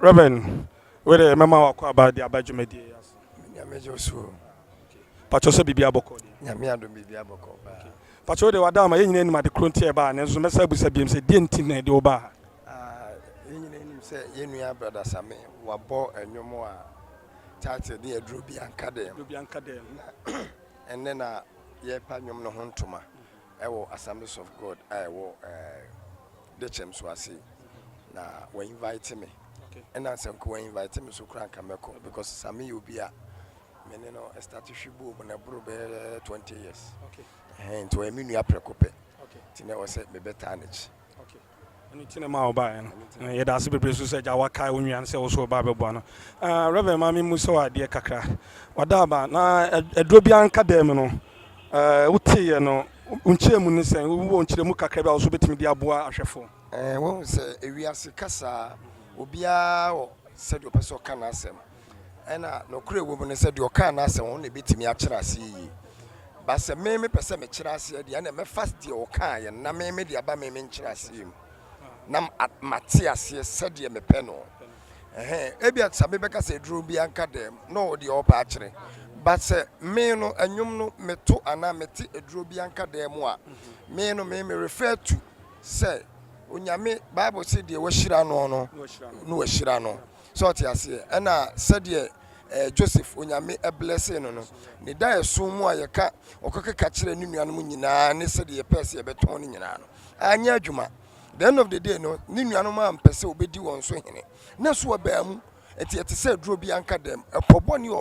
Reverend, where the mama walk about the Abajumedi. Yamejo so. Pacho Bibia Boko. Yamiado Bibia Boko. Pacho de Wadama, you name at the Crontier bar, and so Messa Busabim said, didn't in the Oba. Say, Yenuya brother Same, Wabo and no more title dear Drubian Cadem. And then ye panium no huntuma. I will Assemblies of God, I will the Chems was now we invite me. And I said, go invite me to crank Kameko because Sami will be a menino a statue boom and a brew 20 years. Okay. And to a mini aprecope. Okay. Tina was said, me better manage. Okay. And it's in a mile by and yet as a person said, Jawaka, when you answer also Baba Buano. Reverend Mammy Musoa, dear Kakra. Wadaba, na a Drobian Cademino, Uti, no, Unchemunis and who won't the Muka also bet me the Abua Ashafo. Won't say, if we are Sikasa, Ubia said your person can ask him. And no clear woman said your can ask only beat me at Chirasi. But say, Mammy Person Chirasi, the enemy fast the Okai, and Nammy the Abame Chirasi. Nam at Matthias, said the Mepeno. Ebiat Sabeka said, Drew Bianca dem, no, the old patchery. But say, Meno and Yumno meto anameti a Drew Bianca de moi. Meno may refer to say, Unyame Bible said, the Washirano, no Washirano. So I say, and I said, Joseph, Unyame a blessing, no. Ni die so more a cat or cock a catcher and Munina, and said the Percy a betoni in an. Anya Juma. The end of the day, no, Ninianoma and Peso be due on swinging it. Nasua Bam, and yet said, Drew Bianca dem, a poboni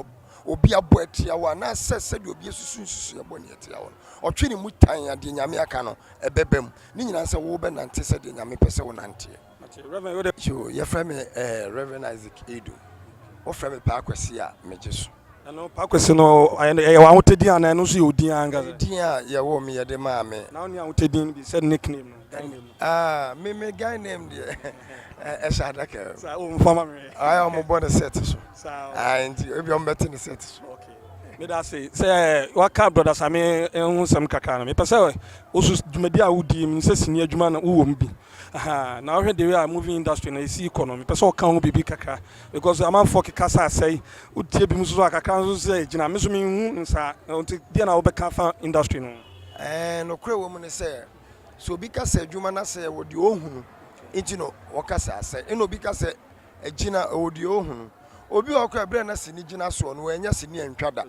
or be a boy tiawa, and I said, you'll be a soon bonnet or treating Mutai and Dinamiacano, a bebem, Ninian said, Woban and said, Dinami Peso Nanti. Your friend, Rev Isaac Aidoo, or from a Parquesia, Major. I know Paquesino, I wanted Diana and Uzi Dianga. Dia, you owe me a demame. Now you wanted him, said nickname. Me guy named Asante. I am a body set. And you're betting the set. Okay. Me that say, what can brothers I mean, some Kakana. Me person, also media Udi, says near Juman who won't be. Now they are moving industry and I see economy. Person can't be big kaka because I'm a fork casa say, would be Musuaka can't say, Jina Missumi, sir, until then I'll be industry. And no clear woman say. So because Jumana say what you own, intino, Wakasa say, no because a Gina audio, Obi Oka Brena Sinigina son, when Yassini and Chada.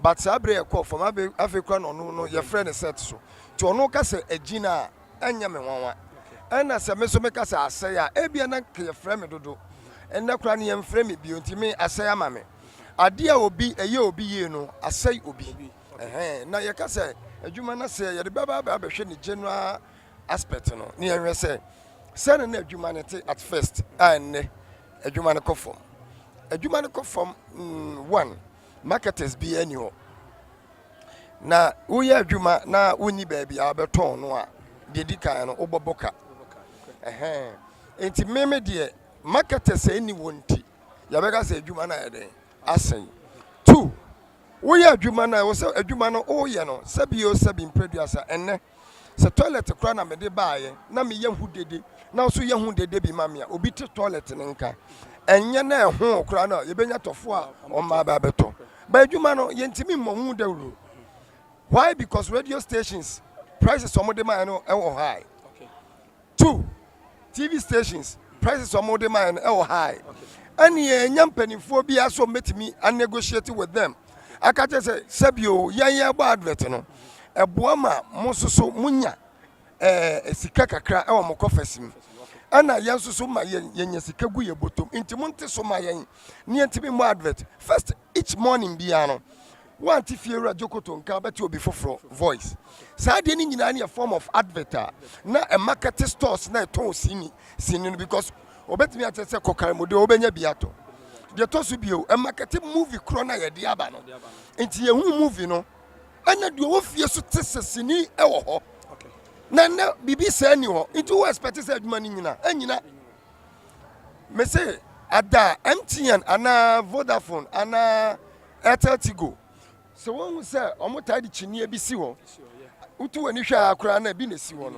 But Sabre a call from African or no, your friend said so. To Onokasa a Gina and Yamawa. And as a Mesomeka say, Ebiana, your friend do, and no cranium frame beauty me, I say, Mammy. A dear will be a year be, you know, I say, Ubi. Now you can say. A Jumana say, the Baba Babashini general aspect, no, near say, send a humanity at first, and a humanical form. A humanical form, one, marketers be annual. Now, we are Juma, now, Winnie baby, Alberton, no, Didika and Obaboka. Ain't me, dear, marketers say any one tea. Yabaga say, Jumana, I say. Two. We are Jumana, was a Jumano, oh, you know, Sabio Sabin producer, and the toilet to crown me de buy, Nami young who did it, now so young who did be mamma, obit toilet in Inca, and Yana home crana, you been out of four on my babeto. By Jumano, Yentimi Momude. Why? Because radio stations prices some of them are high. Two, TV stations prices some of them are high. And ye young penny phobia so met me and negotiated with them. I can't say, Sabio, Yaya bad veteran. A Buama, Mosso Munya, a Sikaka cry or Mocofesim. And I answer so my Yasikaguya bottom into Monte Somayan, near to be advert. First, each morning, Biano. One Tifira Jokoton, Carbato before voice. Sardini in any form of advert. Not a market stores, not to see me, singing because Obet me at a Cocamodo Obenya Biato. The Tosubio, a marketing movie crona ya diabano. Into a movie, no. And you will fear so tessini, oh. Nana, Bibi Sanio, into a specific money, and you know. Me say, Ada, MTN, Anna Vodafone, Anna Airtel Tigo. So one will say, I'm tired of Chinia Bisiwo. Utu and Isha Krana Binesi one.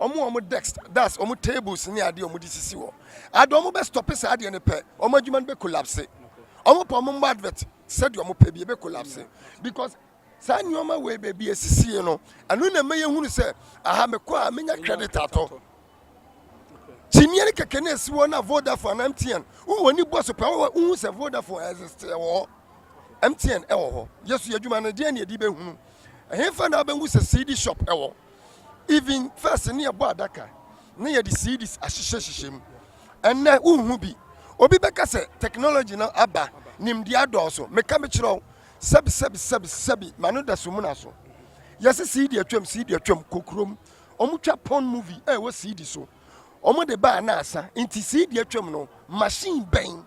omo desk that's omo tables ni ade omo disisi wo ade omo be stop say ade ne pe omo adwuma no be collapse omo pa omo advert said omo pe be collapse because sa nyoma we be esisi no anu na me yehunu say aha me kwa menya credit ato Chiniere kekene esi wo na Vodafone na MTN wo ni boss pa wo se Vodafone exist wo MTN e wo ho yesu yadwuma na de na edi be hunu ehefa na be hu se CD shop e wo even first ne ebo adaka ne ye di CDs ahyehyehyehyem enne unhu bi obi beka se technology na aba nimdi adoso meka me kire sebi manu da so mu na so yesi CD atwam kokrom omutwa porn movie e wo CD so omo de ba na asa inti CD atwam no machine ben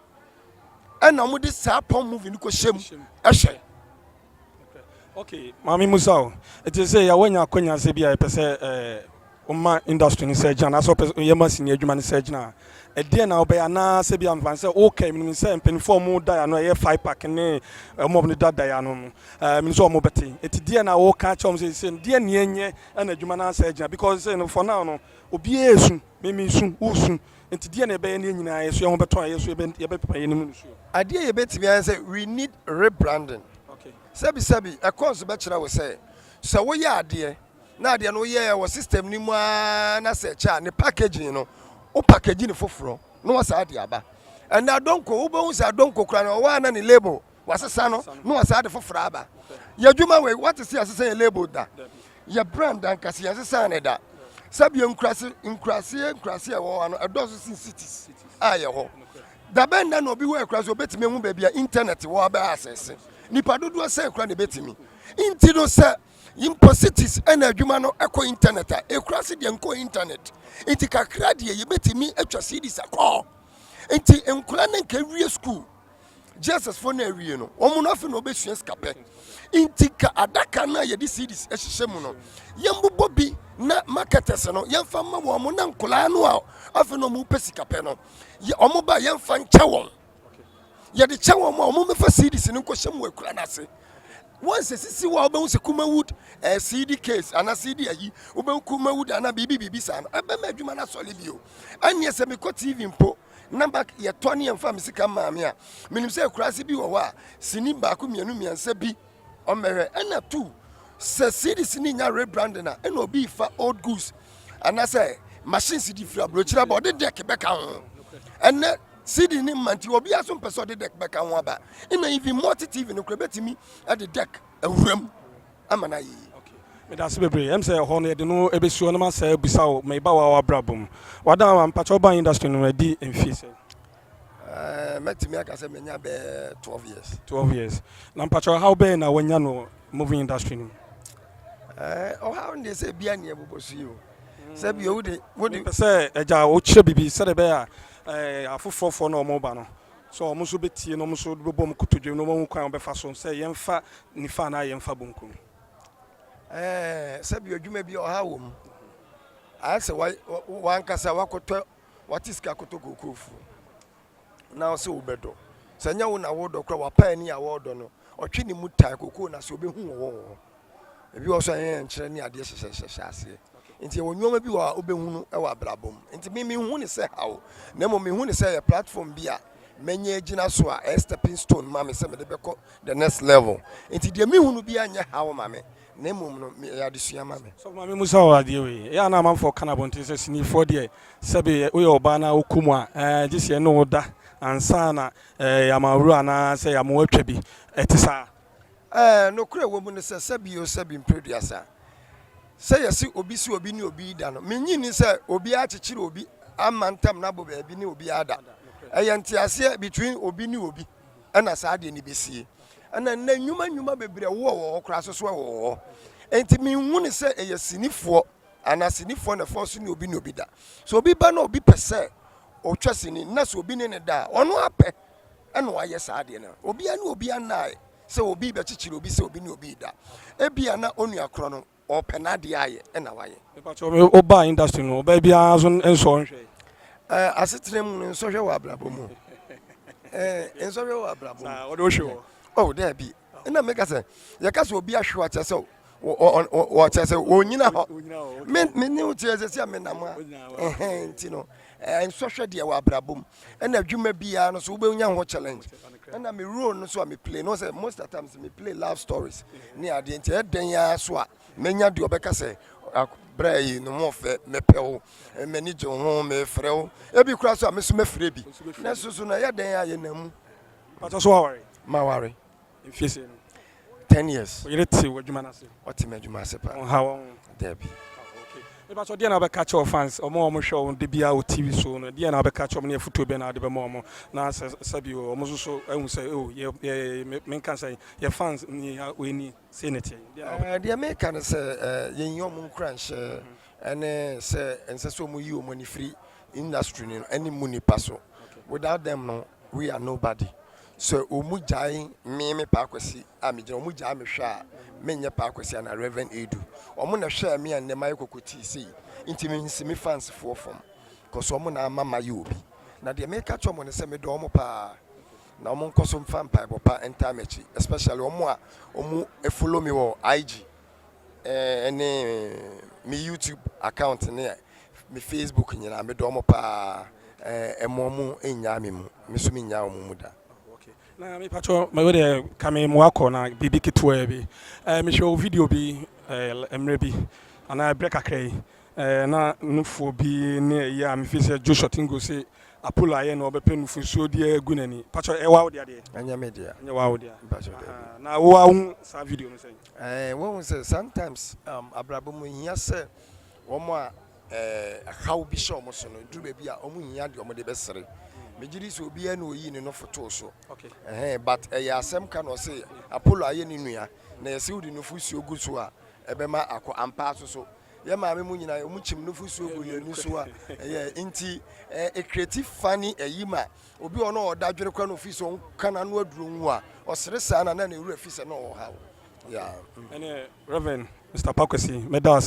and omo de sa porn movie ni ko hyem ehwe. Okay, Mami Musao, it is a wanya konya se bia pese umma industry ni surgeon aso pese yema senior adwuma ni surgeon e de na obe na se bia mfan se okay mi se mpenfo mu da ya no ye 5 pack ne mo ni da ya no mi so mo beti it de na wo ka chom se de na enye na adwuma na surgeon because no for now no obi esu mi su usu enti de na be na nyina yeso ye ho beton yeso ye be pepa ye ni su ade ye betimi an say we need rebranding. Sabi a course bachelor will say so we are dear na de no ye wo system ni mu na search ne packaging no o packaging for no was ade aba and na donko wo be hu say donko kra no wa na ne label wasesa no was ade for aba ya dwuma we what is asesa label da ya brand and kasi asesa ne da sabi nkrase wo no edoso sin cities aye ho da ben na no bi we krase obetime hu ba bia internet wo aba access nipa dodo say kra ne betimi inti no say imposities na adwuma no ekọ internet a ekrase de enko internet inti kakra de ye betimi atwa CDs akọ inti enkura na nka wie school Jesus for na wie no omo no afi no obesua skape inti ka adaka na ye di CDs ehyehyem no yembobo bi na marketers no yemfa ma wo mo na nkula no a afi no mo pesikape no omo ba yemfa nche won ye de chewo mo mo mefa CDs ni nkohyem we kura na ase once sisi wa obe se Kumawood CD case ana CD ayi obe Kumawood ana bibi sa no ebe ma adwuma na sole bio anye se me ko TV mpo number ye toni emfa me sika maame a menim se kura se bi wo wa sini ba ko mienu miensa bi o mehwe ana tu se CDs ni nya rebrand na ena obi fa old goose ana se machines di fra brochira ba de deck beka ho ene CD ni manti obi aso mpese de deck beka ho aba ina even multi TV no kra betimi at the deck awuram amana yi. Me da se bebre em say ho no de no ebesuo no ma say bisawo me ba wa brabom wada am pacho ban industry no di emfi say metimi aka say menya be 12 years na pacho how be na wanya no movie industry no how they say bia ne ebobosu yo say bia wo de say eja o kire bibi say de be a afofofo na omo ba no so omo so betie no omo so bobom kutodwe no omo kwan be fa so say yemfa nifa na yemfa bonkum say bia adwuma bi o ha wo mu I say wan kasa wakoto watiska kotoko kofu na o se obedo sanya wo na wo do kra wa pa ni ya wo do no otwe ni mutai koko na se obehu wo ebi wo so yen nkyere ni ade hyehyehye ase nti wo nyoma bi wa obehu no e wa brabom nti me hu ni se hawo na mo me hu ni se ya platform bi a menye agina so a stepping stone ma me se me de beko the next level nti de me hu no bi anya hawo ma me na mum no ya de sua ma me so ma me musa wa de we ya na man for kanabon ti se sini for de sebe we oba na okumu a gise no da ansa na ya mawru ana se ya mo atwa bi etisa no kure wo mu ne se sebi mpreduasa say yesi obi si obi ni obi da no menyi ni say obi a chechire obi amantam na bo ba bi ni obi ada eyenti ase between obi ni obi na sa de ni besie na nnwuma bebre wo kra so wo enti menhu ni say eyesinifo ana sinifo na fo so ni obi da so obi ba na obi pese o twasini na so obi ni ne da ono ape na wa ye sa de na obi ani obi anai say obi be chechire obi say obi ni obi da ebia na onu akro no o penade aye na waye pacho o ba industry no ba bia so enso nhwe asetrem no enso hwe wa abrabo mu enso hwe wa abrabo sa o do hwe oh there be na make say ya ka so obi ahwe acha say what I say, onyina ho. Me new tears say me nam nti no. And social dia wa brabom. And adwuma bia no so we nya ho challenge. And me role no so me play. No say most of the times me play love stories. Ni ade nti eden ya so a menya de obeka say brai no mo fe me pewo mani jo ho me frewo e bi kura so a me so me fre bi na so na ya den ya ye namu but so worry ma worry in face 10 years you let see what you man say what me adwuma se pa how there be me ba so dia na be catch your fans omo show de bia o TV so no dia na be catch omo na foto be na de be mo na sabi o omo so ehun say oh ye me kan say your fans ni we ni say anything dia me kan say ye nyom crunch and say ense so mo yi o money free industry ni any money paso without them no we are nobody so omu jai me pa kwesi amije omu jai me hwa menye pa kwesi na Rev Aidoo omu na hwa me and my kokoti sei inti me fans for from cause omu na mama you obi na de me catch omu ne se me do omu pa na omu nkoso mfan pa bo pa enter mechi especially omu a omu e follow me wo IG me YouTube account ne me Facebook nyina me do omu pa emomu enya me mu me so me nya omu muda na me pacho me we kame mo akọ bibi kitwa bi me show video bi emre bi ana break akrai na nufo bi ne ya me fi se Joshua Tingo say Apollo aye na obepe nufu so di agunani pacho wa wo dia anya media anya wa wo dia pacho na wo ahu sa video no say wo say sometimes abrabo mo hia se wo mo a how bi show mo so no duru be bi a omo hia de omo de be sere mejiri so obi na oyi ne no photo so okay but ya asem ka no say Apollo aye ni nua na yesi udi no fusi ogu so a ebema akọ ampa so ye ma me mu nyina omu chim no fusi ogu ye ni so a nti a creative funny ayima obi ono odadwere kwa no fusi on kana no aduro nwu a osere sa na na ewura fisi na o ha yeah ene Reverend Mr. Pakwesi medal